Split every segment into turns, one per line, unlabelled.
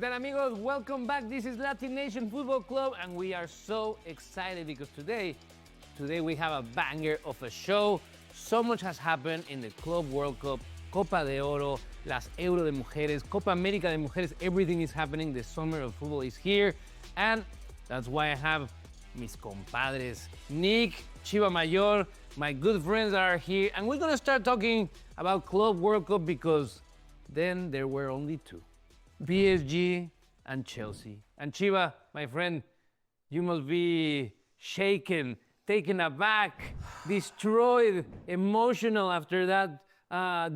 tal, amigos? Welcome back. This is LatiNation Football Club, and we are so excited because today we have a banger of a show. So much has happened in the Club World Cup, Copa de Oro, las Euro de Mujeres, Copa América de Mujeres. Everything is happening. The summer of football is here, and that's why I have mis compadres, Nik, Chiva Mayor, my good friends are here, and we're gonna start talking about Club World Cup because then there were only two. PSG and Chelsea. And Chiva, my friend, you must be shaken, taken aback, destroyed, emotional after that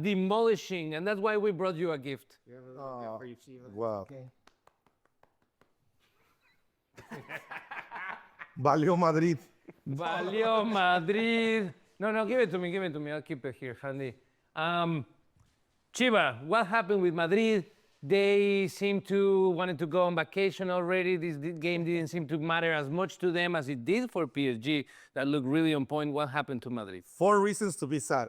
demolishing. And that's why we brought you a gift.
You have a little gift for you, Chiva.
Wow.
Okay.
Valió Madrid.
Valió Madrid. No, give it to me. I'll keep it here handy. Chiva, what happened with Madrid? They seem to wanted to go on vacation already. This game didn't seem to matter as much to them as it did for PSG. That looked really on point. What happened to Madrid?
4 reasons to be sad.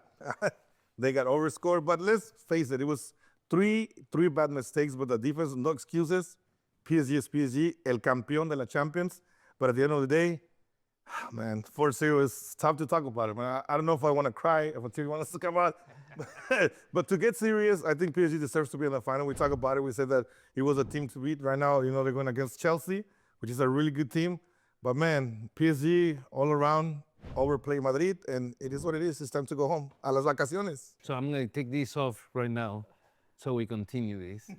They got overscored, but let's face it, it was three bad mistakes, but the defense, no excuses. PSG is PSG, el campeón de la Champions. But at the end of the day, man, 4-0 is tough to talk about it, man. I don't know if I want to cry, if a team wants to come out. But to get serious, I think PSG deserves to be in the final. We talk about it. We said that it was a team to beat. Right now, they're going against Chelsea, which is a really good team. But man, PSG all around overplay Madrid, and it is what it is. It's time to go home. A las vacaciones.
So I'm going to take this off right now so we continue this.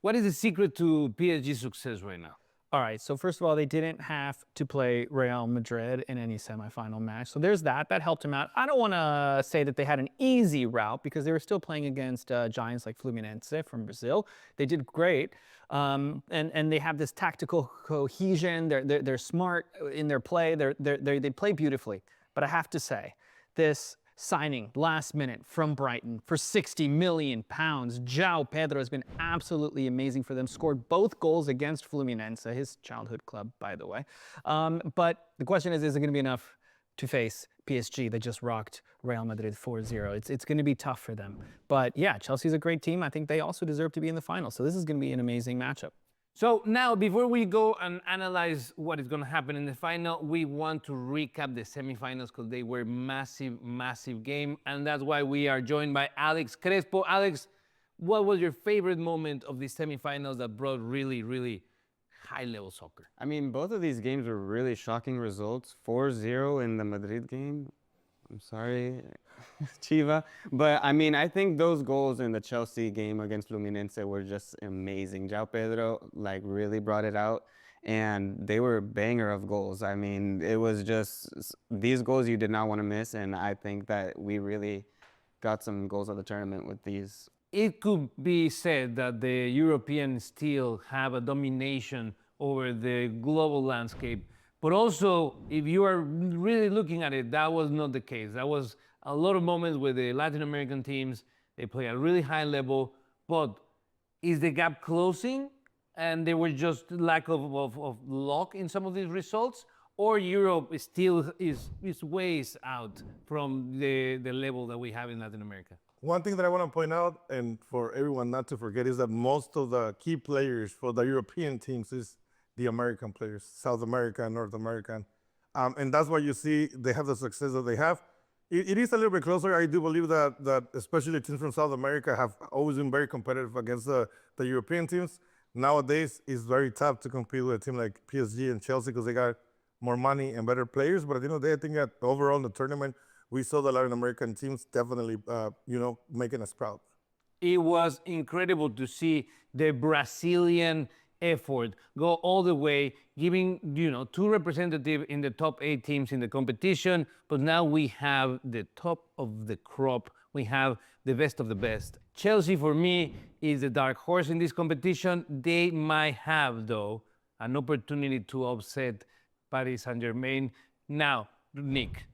What is the secret to PSG's success right now?
All right, so first of all, they didn't have to play Real Madrid in any semifinal match. So there's that. That helped them out. I don't want to say that they had an easy route because they were still playing against giants like Fluminense from Brazil. They did great. And they have this tactical cohesion. They're smart in their play. They play beautifully. But I have to say, this signing last minute from Brighton for £60 million. João Pedro has been absolutely amazing for them. Scored both goals against Fluminense, his childhood club, by the way. But the question is it going to be enough to face PSG that just rocked Real Madrid 4-0? It's going to be tough for them. But yeah, Chelsea's a great team. I think they also deserve to be in the final. So this is going to be an amazing matchup.
So now, before we go and analyze what is going to happen in the final, we want to recap the semifinals because they were massive game. And that's why we are joined by Alex Crespo. Alex, what was your favorite moment of the semifinals that brought really high-level soccer?
I mean, both of these games were really shocking results. 4-0 in the Madrid game. I'm sorry, Chiva. But, I mean, I think those goals in the Chelsea game against Fluminense were just amazing. João Pedro, really brought it out. And they were a banger of goals. I mean, it was just these goals you did not want to miss. And I think that we really got some goals of the tournament with these.
It could be said that the Europeans still have a domination over the global landscape. But also, if you are really looking at it, that was not the case. That was a lot of moments with the Latin American teams. They play at a really high level. But is the gap closing and there was just lack of luck in some of these results? Or Europe is still is ways out from the level that we have in Latin America?
One thing that I want to point out, and for everyone not to forget, is that most of the key players for the European teams is the American players, South America and North American. And that's why you see they have the success that they have. It is a little bit closer. I do believe that especially teams from South America have always been very competitive against the European teams. Nowadays, it's very tough to compete with a team like PSG and Chelsea because they got more money and better players. But at the end of the day, I think that overall in the tournament, we saw the Latin American teams definitely, making us proud.
It was incredible to see the Brazilian effort go all the way, giving two representatives in the top 8 teams in the competition. But now we have the top of the crop. We have the best of the best. Chelsea, for me, is the dark horse in this competition. They might have, though, an opportunity to upset Paris Saint-Germain. Now, Nik,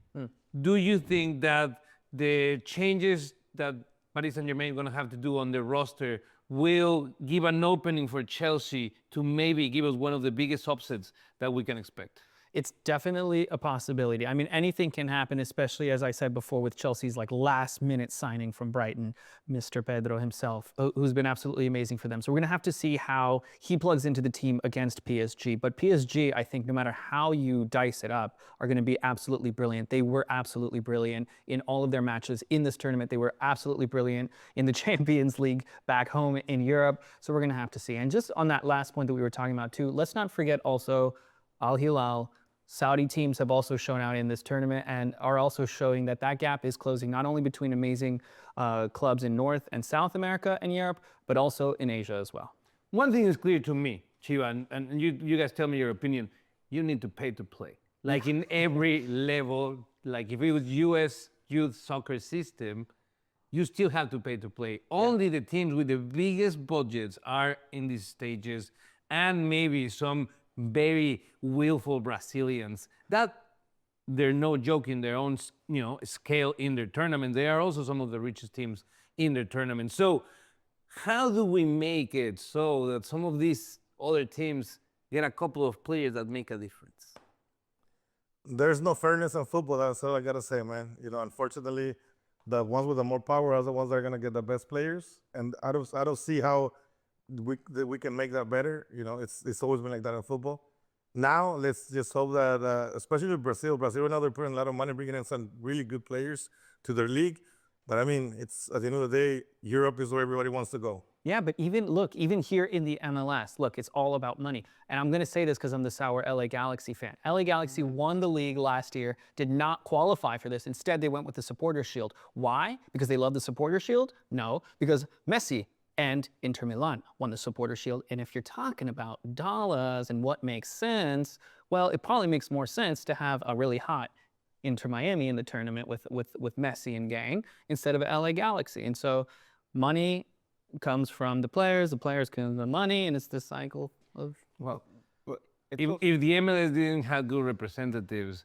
do you think that the changes that Paris Saint-Germain is going to have to do on the roster will give an opening for Chelsea to maybe give us one of the biggest upsets that we can expect?
It's definitely a possibility. I mean, anything can happen, especially as I said before with Chelsea's like last minute signing from Brighton, Mr. Pedro himself, who's been absolutely amazing for them. So we're going to have to see how he plugs into the team against PSG. But PSG, I think no matter how you dice it up, are going to be absolutely brilliant. They were absolutely brilliant in all of their matches in this tournament. They were absolutely brilliant in the Champions League back home in Europe. So we're going to have to see. And just on that last point that we were talking about too, let's not forget also Al Hilal. Saudi teams have also shown out in this tournament and are also showing that that gap is closing not only between amazing clubs in North and South America and Europe, but also in Asia as well.
One thing is clear to me, Chiva, and you guys tell me your opinion. You need to pay to play. Like in every level, like if it was US youth soccer system, you still have to pay to play. Only the teams with the biggest budgets are in these stages, and maybe some very willful Brazilians that they're no joke in their own, scale in their tournament. They are also some of the richest teams in their tournament. So how do we make it so that some of these other teams get a couple of players that make a difference?
There's no fairness in football. That's all I gotta say, man. Unfortunately, the ones with the more power are the ones that are gonna get the best players, and I don't see how we can make that better. It's always been like that in football. Now let's just hope that, especially with Brazil right now they're putting a lot of money, bringing in some really good players to their league. But I mean, it's at the end of the day, Europe is where everybody wants to go.
Yeah, but even here in the MLS, look, it's all about money. And I'm going to say this because I'm the sour LA Galaxy fan. LA Galaxy won the league last year, did not qualify for this. Instead, they went with the Supporters Shield. Why? Because they love the Supporters Shield? No, because Messi and Inter Milan won the Supporters Shield. And if you're talking about dollars and what makes sense, well, it probably makes more sense to have a really hot Inter Miami in the tournament with Messi and gang instead of LA Galaxy. And so money comes from the players come from the money, and it's this cycle of, well.
If the MLS didn't have good representatives,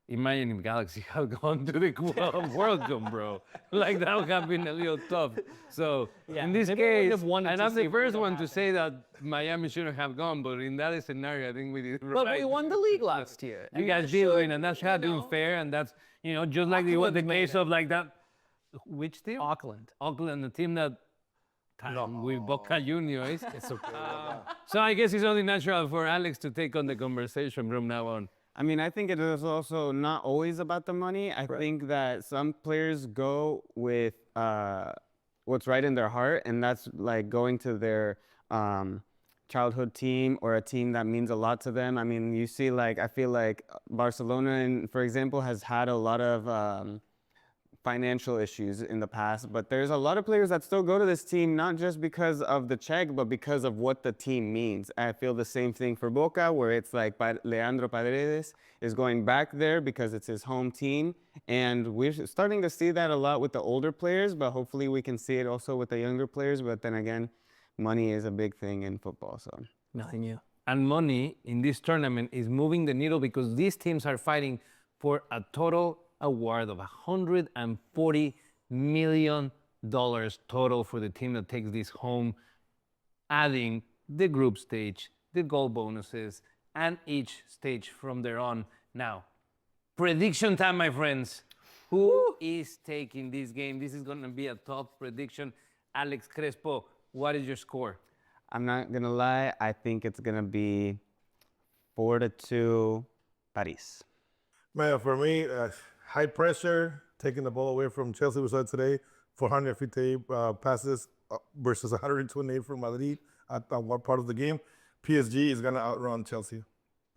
imagine if Galaxy had gone to the World Cup, bro. Like, that would have been a little tough. So, in this case, and I'm the first one to say that Miami shouldn't have gone, but in that scenario, I think we did right.
But we won the league last year.
You guys did win, and that's how doing fair, and that's, just like the case of like that. Which team?
Auckland,
the team that with Boca Juniors. So I guess it's only natural for Alex to take on the conversation from now on.
I mean, I think it is also not always about the money. I think that some players go with what's right in their heart, and that's like going to their childhood team or a team that means a lot to them. I mean, you see, I feel like Barcelona, for example, has had a lot of financial issues in the past, but there's a lot of players that still go to this team, not just because of the check, but because of what the team means. I feel the same thing for Boca, where it's like Leandro Paredes is going back there because it's his home team. And we're starting to see that a lot with the older players, but hopefully we can see it also with the younger players. But then again, money is a big thing in football, so.
Nothing new.
And money in this tournament is moving the needle because these teams are fighting for a total award of $140 million total for the team that takes this home, adding the group stage, the goal bonuses, and each stage from there on. Now, prediction time, my friends. Who is taking this game? This is going to be a tough prediction. Alex Crespo, what is your score?
I'm not going to lie. I think it's going to be 4-2 Paris.
Man, for me, high pressure, taking the ball away from Chelsea, we saw it today, 458 passes versus 128 from Madrid at one part of the game. PSG is going to outrun Chelsea.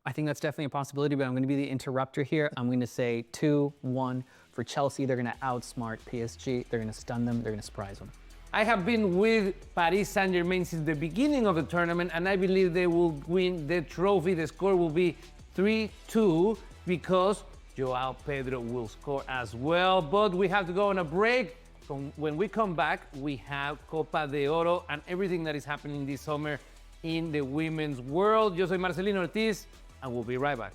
I think that's definitely a possibility, but I'm going to be the interrupter here. I'm going to say 2-1 for Chelsea. They're going to outsmart PSG. They're going to stun them. They're going to surprise them.
I have been with Paris Saint-Germain since the beginning of the tournament, and I believe they will win the trophy. The score will be 3-2 because Joao Pedro will score as well. But we have to go on a break. When we come back, we have Copa de Oro and everything that is happening this summer in the women's world. Yo soy Marcelino Ortiz, and we'll be right back.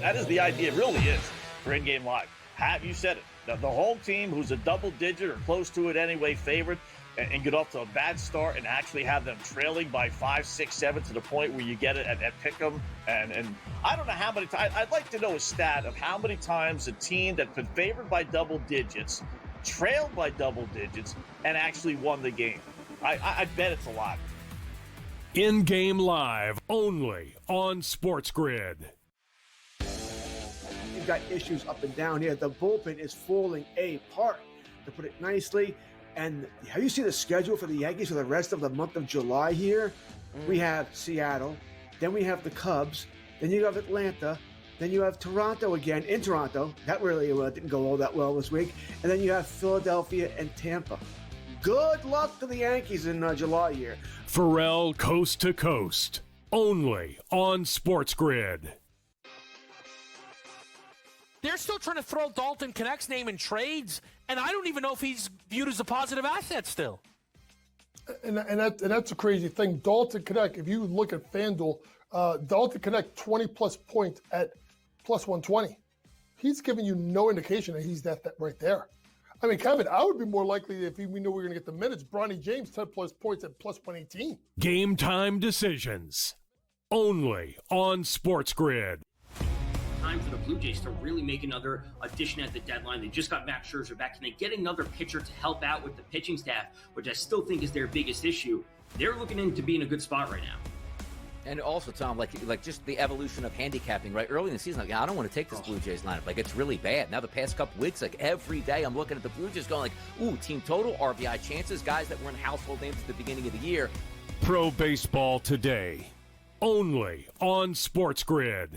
That is the idea. It really is for in-game live. Have you said it? The home team, who's a double-digit or close to it anyway, favorite, and get off to a bad start and actually have them trailing by 5, 6, 7 to the point where you get it at pick 'em. And I don't know how many times. I'd like to know a stat of how many times a team that's been favored by double digits, trailed by double digits, and actually won the game. I bet it's a lot.
In-game live only on SportsGrid.
You've got issues up and down here. The bullpen is falling apart, to put it nicely. And have you seen the schedule for the Yankees for the rest of the month of July here? We have Seattle, then we have the Cubs, then you have Atlanta, then you have Toronto again in Toronto. That really didn't go all that well this week. And then you have Philadelphia and Tampa. Good luck to the Yankees in July here.
Pharrell Coast to Coast, only on SportsGrid.
They're still trying to throw Dalton Knecht's name in trades, and I don't even know if he's viewed as a positive asset still.
And that's a crazy thing. Dalton Knecht, if you look at FanDuel, Dalton Knecht 20-plus points at plus 120. He's giving you no indication that he's that right there. I mean, Kevin, I would be more likely if we knew we were going to get the minutes. Bronny James, 10-plus points at plus 118.
Game time decisions, only on SportsGrid.
Time for the Blue Jays to really make another addition at the deadline. They just got Max Scherzer back. Can they get another pitcher to help out with the pitching staff, which I still think is their biggest issue? They're looking into being a good spot right now.
And also, Tom, like just the evolution of handicapping, right? Early in the season, I don't want to take this Blue Jays lineup. It's really bad. Now the past couple weeks, every day I'm looking at the Blue Jays going ooh, team total, RBI chances, guys that weren't household names at the beginning of the year.
Pro Baseball Today, only on SportsGrid.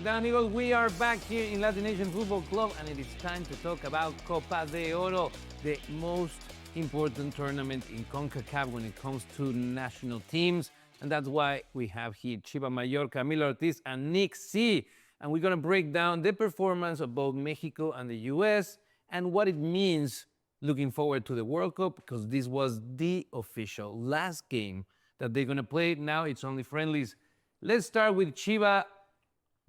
Down Eagles, we are back here in LatiNation Football Club, and it is time to talk about Copa de Oro, the most important tournament in CONCACAF when it comes to national teams. And that's why we have here Chiva Mayor, Camila Ortiz, and Nik Z. And we're going to break down the performance of both Mexico and the U.S. and what it means looking forward to the World Cup, because this was the official last game that they're going to play. Now it's only friendlies. Let's start with Chiva.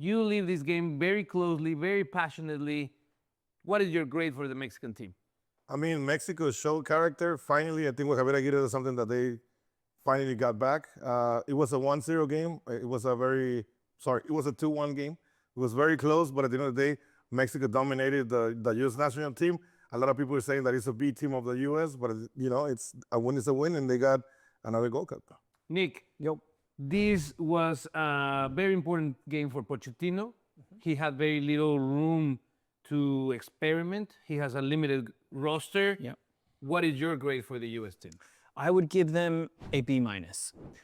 You leave this game very closely, very passionately. What is your grade for the Mexican team?
I mean, Mexico showed character. Finally, I think with Javier Aguirre, is something that they finally got back. It was a 1-0 game. It was a 2-1 game. It was very close, but at the end of the day, Mexico dominated the U.S. national team. A lot of people are saying that it's a B team of the U.S., but it's a win is a win, and they got another Gold Cup.
Nick, this was a very important game for Pochettino. He had very little room to experiment. He has a limited roster. What is your grade for the U.S. team?
I would give them a B-.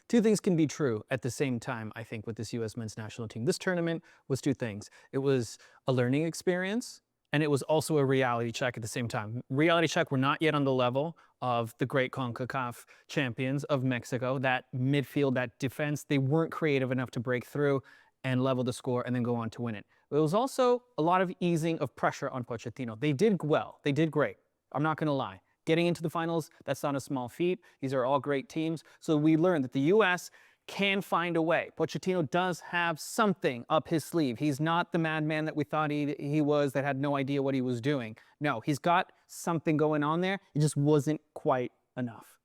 Two things can be true at the same time, I think, with this U.S. men's national team. This tournament was two things. It was a learning experience, and it was also a reality check at the same time. Reality check, we're not yet on the level of the great CONCACAF champions of Mexico. That midfield, that defense, they weren't creative enough to break through and level the score and then go on to win it. It was also a lot of easing of pressure on Pochettino. They did well. They did great. I'm not going to lie. Getting into the finals, that's not a small feat. These are all great teams. So we learned that the U.S. can find a way. Pochettino does have something up his sleeve. He's not the madman that we thought he was, that had no idea what he was doing. No, he's got something going on there. It just wasn't quite enough.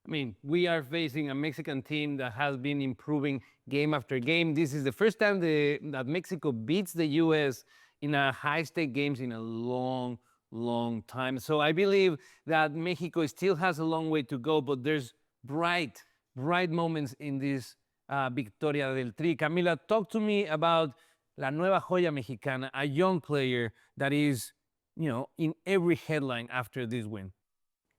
I mean, we are facing a Mexican team that has been improving game after game. This is the first time that Mexico beats the U.S. in a high-stake games in a long time. So I believe that Mexico still has a long way to go, but there's bright moments in this Victoria del Tri. Camila, talk to me about La Nueva Joya Mexicana, a young player that is, in every headline after this win.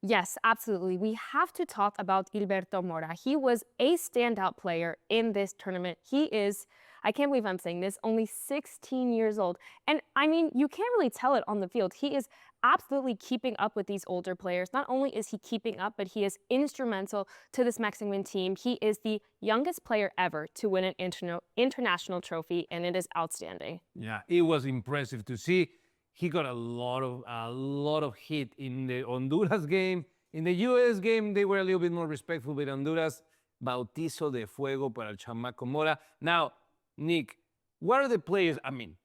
Yes, absolutely. We have to talk about Gilberto Mora. He was a standout player in this tournament. He is, I can't believe I'm saying this, only 16 years old. And I mean, you can't really tell it on the field. He is absolutely keeping up with these older players. Not only is he keeping up, but he is instrumental to this Mexican team. He is the youngest player ever to win an international trophy, and it is outstanding.
Yeah, it was impressive to see. he got a lot of heat in the Honduras game. In the U.S. game, they were a little bit more respectful with Honduras. Bautizo de fuego para el chamaco Mora. Now, Nick, what are the players? I mean,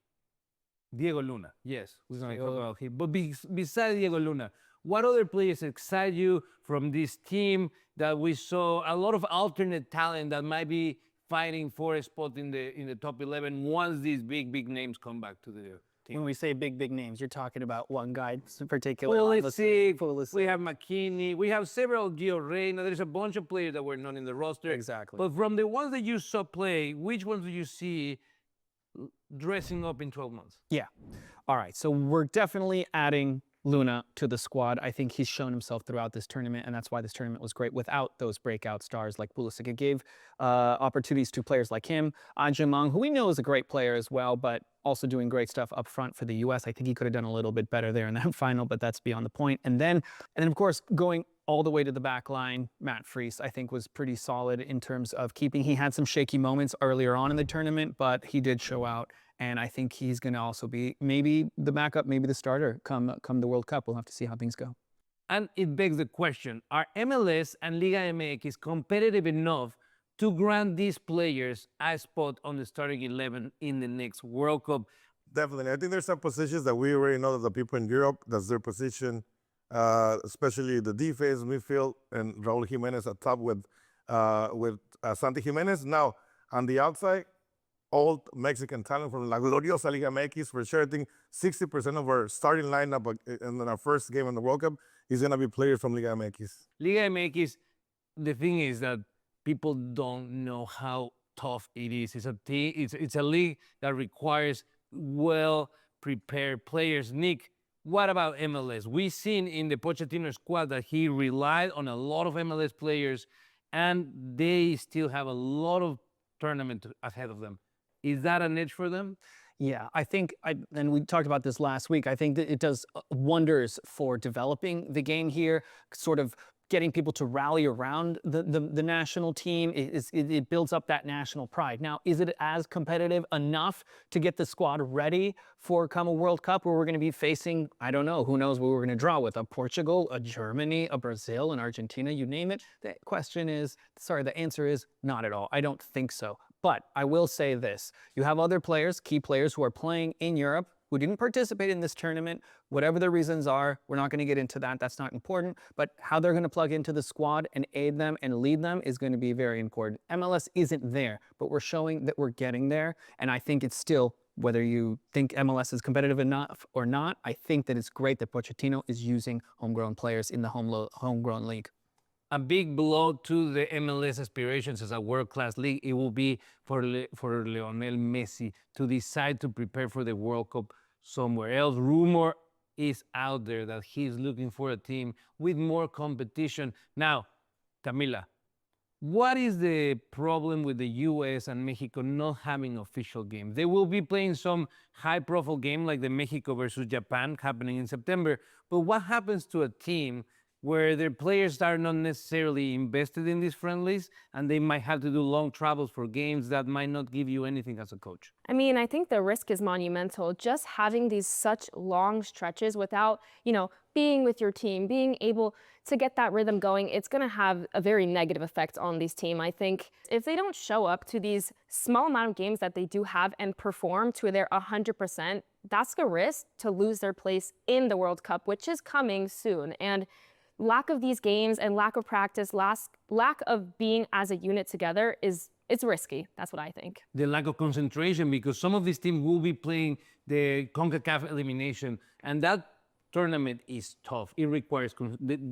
Diego Luna, yes, we're going to talk about him. But besides Diego Luna, what other players excite you from this team that we saw a lot of alternate talent that might be fighting for a spot in the top 11 once these big names come back to the team?
When we say big names, you're talking about one guy in particular.
Pulisic, we have McKinney, we have several, Gio Reyna. There's a bunch of players that were not in the roster.
Exactly.
But from the ones that you saw play, which ones do you see dressing up in 12 months?
Yeah. All right. So we're definitely adding Luna to the squad. I think he's shown himself throughout this tournament, and that's why this tournament was great without those breakout stars like Pulisic. It gave opportunities to players like him, Ajimang, who we know is a great player as well, but also doing great stuff up front for the U.S. I think he could have done a little bit better there in that final, but that's beyond the point. And then of course, going all the way to the back line, Matt Friis, I think, was pretty solid in terms of keeping. He had some shaky moments earlier on in the tournament, but he did show out. And I think he's going to also be maybe the backup, maybe the starter come the World Cup. We'll have to see how things go.
And it begs the question, are MLS and Liga MX competitive enough to grant these players a spot on the starting 11 in the next World Cup?
Definitely. I think there's some positions that we already know that the people in Europe, that's their position, especially the defense, midfield, and Raul Jimenez at top with Santi Jimenez. Now, on the outside, old Mexican talent from La Gloriosa Liga MX, for sure. I think 60% of our starting lineup in our first game in the World Cup is going to be players from Liga MX.
Liga MX, the thing is that people don't know how tough it is. It's a league that requires well-prepared players. Nick, what about MLS? We've seen in the Pochettino squad that he relied on a lot of MLS players, and they still have a lot of tournament ahead of them. Is that an edge for them?
Yeah, I think, and we talked about this last week, I think that it does wonders for developing the game here, sort of getting people to rally around the national team. It builds up that national pride. Now, is it as competitive enough to get the squad ready for come a World Cup where we're going to be facing, I don't know, who knows what we're going to draw with, a Portugal, a Germany, a Brazil, an Argentina, you name it? The answer is not at all. I don't think so. But I will say this, you have other players, key players who are playing in Europe who didn't participate in this tournament, whatever their reasons are, we're not going to get into that, that's not important, but how they're going to plug into the squad and aid them and lead them is going to be very important. MLS isn't there, but we're showing that we're getting there, and I think it's still, whether you think MLS is competitive enough or not, I think that it's great that Pochettino is using homegrown players in the homegrown league.
A big blow to the MLS aspirations as a world-class league. It will be for Lionel Messi to decide to prepare for the World Cup somewhere else. Rumor is out there that he's looking for a team with more competition. Now, Camila, what is the problem with the U.S. and Mexico not having official games? They will be playing some high-profile game like the Mexico versus Japan happening in September. But what happens to a team where their players are not necessarily invested in these friendlies and they might have to do long travels for games that might not give you anything as a coach?
I mean, I think the risk is monumental. Just having these such long stretches without, being with your team, being able to get that rhythm going, it's going to have a very negative effect on this team. I think if they don't show up to these small amount of games that they do have and perform to their 100%, that's a risk to lose their place in the World Cup, which is coming soon. And lack of these games and lack of practice, lack of being as a unit together it's risky. That's what I think.
The lack of concentration, because some of these teams will be playing the CONCACAF elimination, and that tournament is tough. It requires,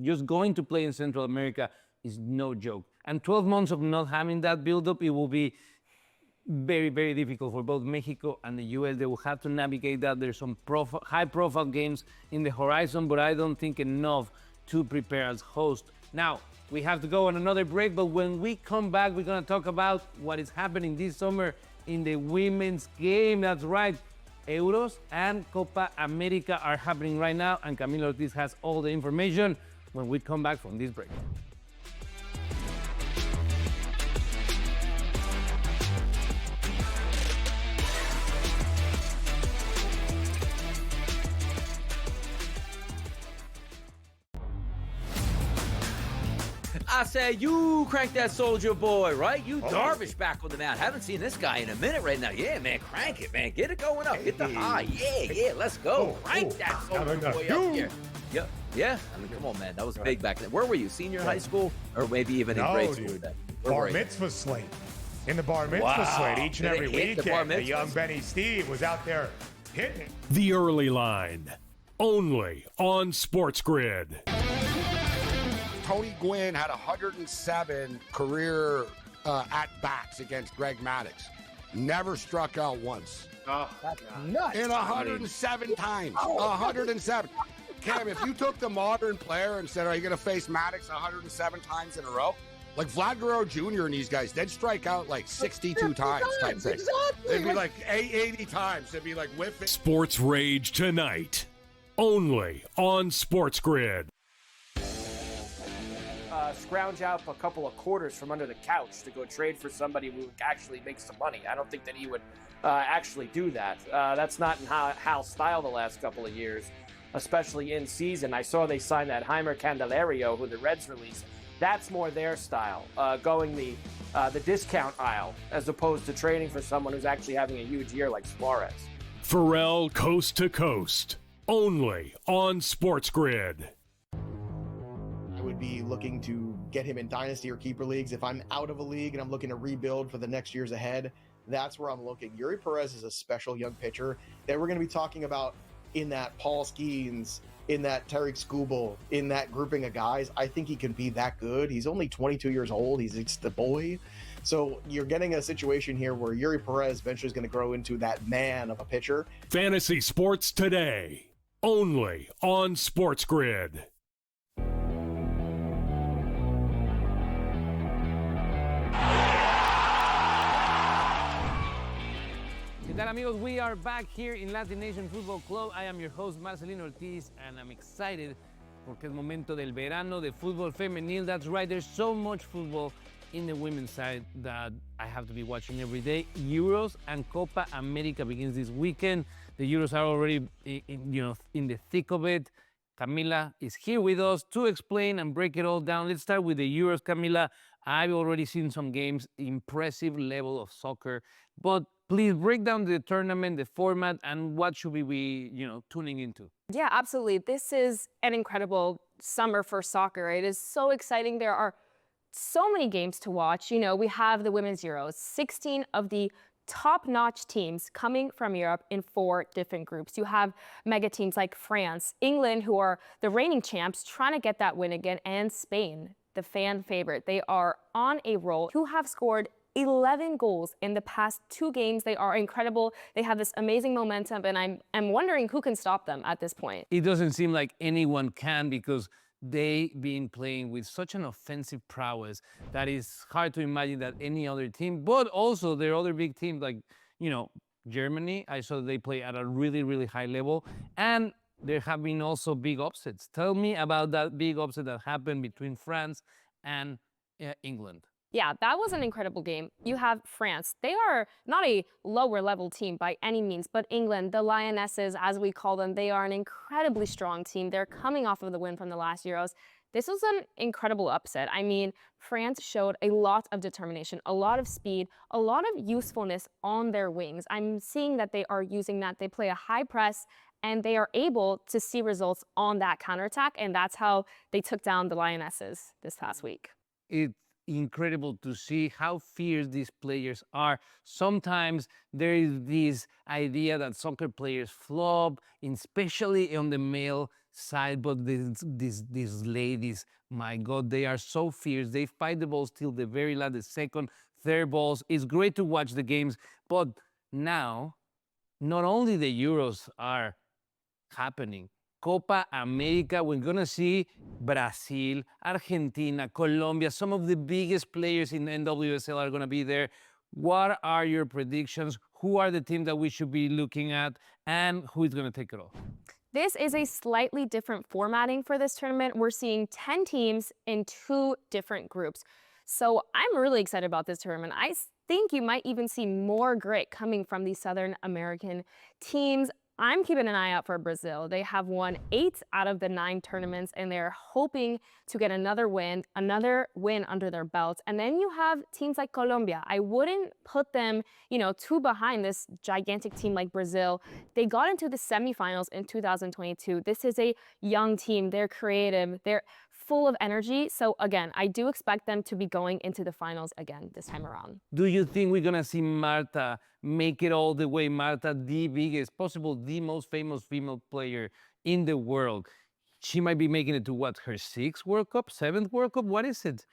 just going to play in Central America is no joke. And 12 months of not having that build-up, it will be very, very difficult for both Mexico and the U.S. They will have to navigate that. There's some high-profile games in the horizon, but I don't think enough to prepare as host. Now, we have to go on another break, but when we come back, we're going to talk about what is happening this summer in the women's game. That's right. Euros and Copa America are happening right now, and Camila Ortiz has all the information when we come back from this break.
I say, you crank that Soldier Boy, right? You Darvish back on the mound. Haven't seen this guy in a minute right now. Yeah, man, crank it, man. Get it going up. Get the high. Yeah, let's go. Crank that Soldier Boy up here. Yeah. I mean, come on, man. That was big back then. Where were you? Senior high school? Or maybe even in grade school?
Dude. Bar mitzvah slate. In the bar mitzvah slate each and every weekend. The young Benny Steve was out there hitting it.
The Early Line, only on SportsGrid.
Tony Gwynn had 107 career at-bats against Greg Maddux. Never struck out once.
That's nuts.
In 107 times. 107. Cam, if you took the modern player and said, are you going to face Maddux 107 times in a row? Like Vlad Guerrero Jr. and these guys, they'd strike out like 62 times type thing.
Exactly.
They'd be like 80 times. They'd be like whiffing.
Sports Rage tonight, only on SportsGrid.
Scrounge out a couple of quarters from under the couch to go trade for somebody who actually makes some money. I don't think that he would actually do that. That's not in Hal's style the last couple of years, especially in season. I saw they signed that Heimer Candelario, who the Reds released. That's more their style, going the discount aisle as opposed to trading for someone who's actually having a huge year like Suarez.
Pharrell Coast to Coast, only on SportsGrid.
I would be looking to get him in dynasty or keeper leagues. If I'm out of a league and I'm looking to rebuild for the next years ahead, that's where I'm looking. Yuri Perez is a special young pitcher that we're going to be talking about in that Paul Skeens, in that Tariq Skubal, in that grouping of guys. I think he can be that good. He's only 22 years old. It's the boy. So you're getting a situation here where Yuri Perez eventually is going to grow into that man of a pitcher.
Fantasy Sports Today, only on SportsGrid.
¿Qué tal, amigos? We are back here in LatiNation Football Club. I am your host, Marcelino Ortiz, and I'm excited porque es momento del verano de fútbol femenil. That's right, there's so much football in the women's side that I have to be watching every day. Euros and Copa America begins this weekend. The Euros are already in the thick of it. Camila is here with us to explain and break it all down. Let's start with the Euros, Camila. I've already seen some games, impressive level of soccer, but please break down the tournament, the format, and what should we be, tuning into?
Yeah, absolutely. This is an incredible summer for soccer. It is so exciting. There are so many games to watch. We have the Women's Euros, 16 of the top-notch teams coming from Europe in 4 different groups. You have mega teams like France, England, who are the reigning champs, trying to get that win again, and Spain, the fan favorite. They are on a roll, who have scored 11 goals in the past 2 games. They are incredible. They have this amazing momentum, and I'm wondering who can stop them at this point.
It doesn't seem like anyone can because they've been playing with such an offensive prowess that is hard to imagine that any other team, but also there are other big teams like, Germany. I saw they play at a really, really high level, and there have been also big upsets. Tell me about that big upset that happened between France and England.
Yeah, that was an incredible game. You have France. They are not a lower level team by any means, but England, the Lionesses, as we call them, they are an incredibly strong team. They're coming off of the win from the last Euros. This was an incredible upset. I mean, France showed a lot of determination, a lot of speed, a lot of usefulness on their wings. I'm seeing that they are using that. They play a high press, and they are able to see results on that counterattack, and that's how they took down the Lionesses this past week.
It's incredible to see how fierce these players are. Sometimes there is this idea that soccer players flop, especially on the male side, but these ladies, my God, they are so fierce. They fight the balls till the very last, the second, third balls. It's great to watch the games, but now, not only the Euros are happening, Copa America, we're going to see Brazil, Argentina, Colombia, some of the biggest players in NWSL are going to be there. What are your predictions? Who are the teams that we should be looking at, and who is going to take it off?
This is a slightly different formatting for this tournament. We're seeing 10 teams in 2 different groups. So I'm really excited about this tournament. I think you might even see more grit coming from these Southern American teams. I'm keeping an eye out for Brazil. They have won 8 out of the 9 tournaments, and they're hoping to get another win under their belt. And then you have teams like Colombia. I wouldn't put them, too behind this gigantic team like Brazil. They got into the semifinals in 2022. This is a young team. They're creative. They're full of energy. So again, I do expect them to be going into the finals again this time around.
Do you think we're gonna see Marta make it all the way? Marta, the biggest, possible the most famous female player in the world. She might be making it to what, her 6th World Cup, 7th World Cup? What is it?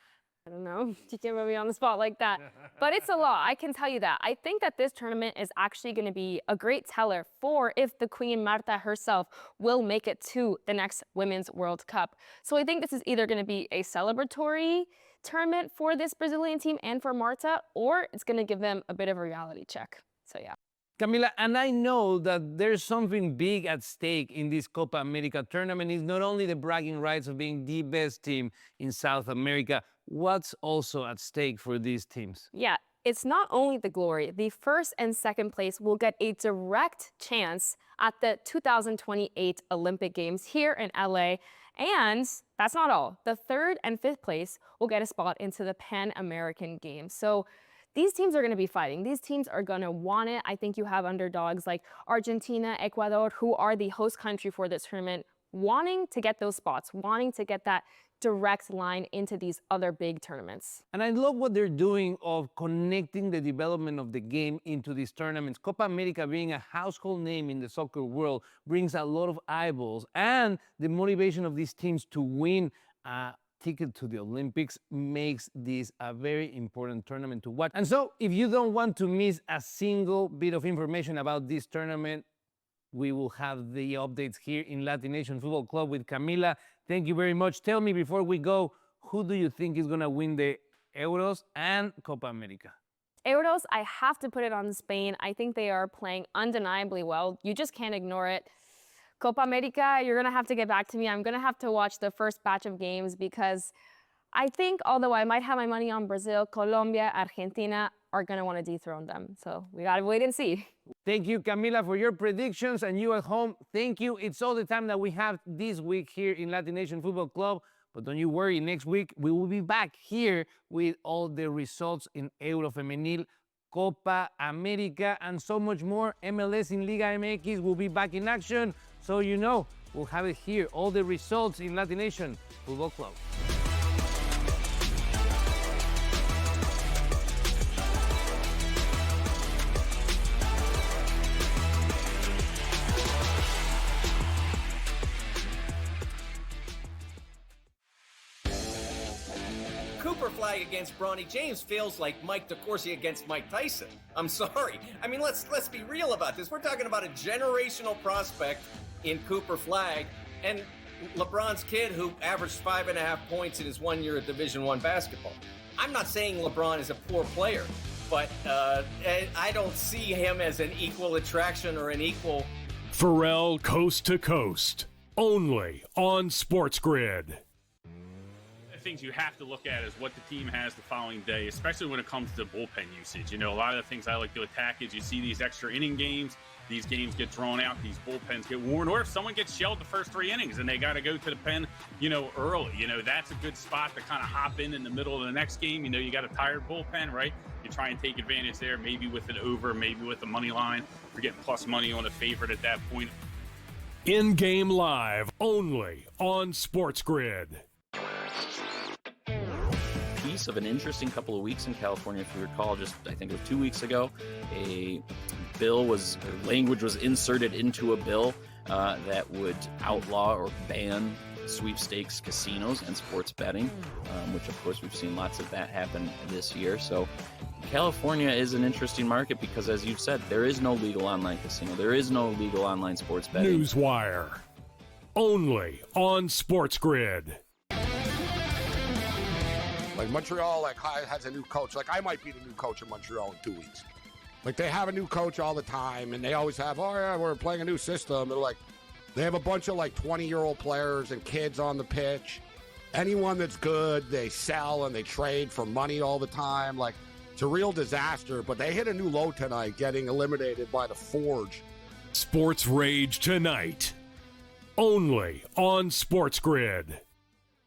I don't know. You can't put me on the spot like that. But it's a lot. I can tell you that. I think that this tournament is actually going to be a great teller for if the Queen Marta herself will make it to the next Women's World Cup. So I think this is either going to be a celebratory tournament for this Brazilian team and for Marta, or it's going to give them a bit of a reality check. So yeah.
Camila, and I know that there's something big at stake in this Copa America tournament. It's not only the bragging rights of being the best team in South America. What's also at stake for these teams?
Yeah, it's not only the glory. The 1st and 2nd place will get a direct chance at the 2028 Olympic Games here in LA. And that's not all. The 3rd and 5th place will get a spot into the Pan American Games. So these teams are going to be fighting. These teams are going to want it. I think you have underdogs like Argentina, Ecuador, who are the host country for this tournament, wanting to get those spots, wanting to get that direct line into these other big tournaments.
And I love what they're doing of connecting the development of the game into these tournaments. Copa America, being a household name in the soccer world, brings a lot of eyeballs, and the motivation of these teams to win ticket to the Olympics makes this a very important tournament to watch. And so, if you don't want to miss a single bit of information about this tournament, we will have the updates here in LatiNation Football Club with Camila. Thank you very much. Tell me before we go, who do you think is going to win the Euros and Copa America?
Euros, I have to put it on Spain. I think they are playing undeniably well. You just can't ignore it. Copa America, you're going to have to get back to me. I'm going to have to watch the first batch of games because I think, although I might have my money on Brazil, Colombia, Argentina are going to want to dethrone them. So we got to wait and see.
Thank you, Camila, for your predictions. And you at home, thank you. It's all the time that we have this week here in LatiNation Football Club. But don't you worry, next week we will be back here with all the results in Euro Femenil, Copa America, and so much more. MLS in Liga MX will be back in action. So you know, we'll have it here, all the results in LatiNation Football Club.
Cooper flag against Bronny James feels like Mike DeCourcy against Mike Tyson. I'm sorry. I mean, let's be real about this. We're talking about a generational prospect in Cooper Flag, and LeBron's kid who averaged 5.5 points in his 1 year of Division I basketball. I'm not saying LeBron is a poor player, but I don't see him as an equal attraction or an equal.
Pharrell Coast to Coast, only on SportsGrid.
Things you have to look at is what the team has the following day, especially when it comes to bullpen usage. You know, a lot of the things I like to attack is you see these extra inning games, these games get drawn out, these bullpens get worn, or if someone gets shelled the first 3 innings and they got to go to the pen, early, that's a good spot to kind of hop in the middle of the next game. You got a tired bullpen, right? You try and take advantage there, maybe with an over, maybe with the money line. You're getting plus money on a favorite at that point.
In-game live, only on SportsGrid.
Piece of an interesting couple of weeks in California. If you recall, just I think it was 2 weeks ago, language was inserted into a bill that would outlaw or ban sweepstakes casinos and sports betting, which of course we've seen lots of that happen this year. So California is an interesting market because, as you've said, there is no legal online casino. There is no legal online sports betting.
Newswire, only on SportsGrid.
Like Montreal, has a new coach. Like I might be the new coach of Montreal in 2 weeks. Like they have a new coach all the time, and they always have, oh yeah, we're playing a new system. They're like, they have a bunch of 20-year-old players and kids on the pitch. Anyone that's good, they sell and they trade for money all the time. Like it's a real disaster. But they hit a new low tonight, getting eliminated by the Forge
Sports Rage tonight, only on SportsGrid.